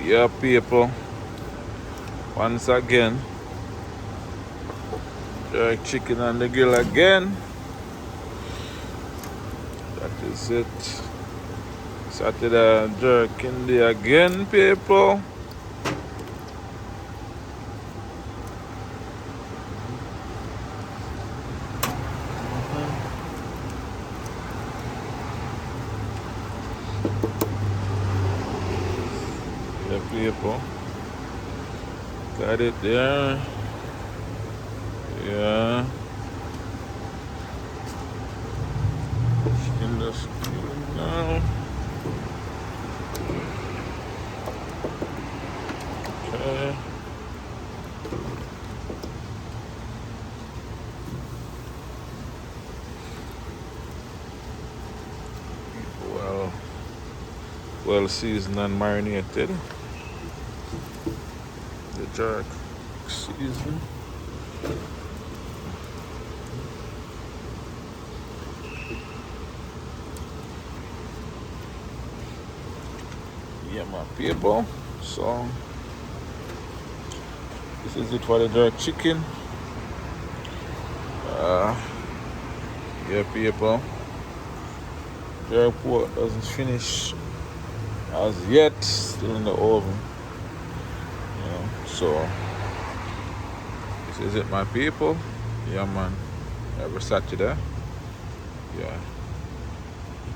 Yeah, people. Once again, jerk chicken on the grill again. That is it. Saturday jerk in the again, people. Yeah, people. Got it there. Yeah. In the screen now. Okay. Well seasoned and marinated. The jerk season. Yeah, my people. So this is it for the jerk chicken. Yeah, people. Jerk pork doesn't finish as yet. Still in the oven. So this is it, my people. Yeah, man. Every Saturday. Yeah.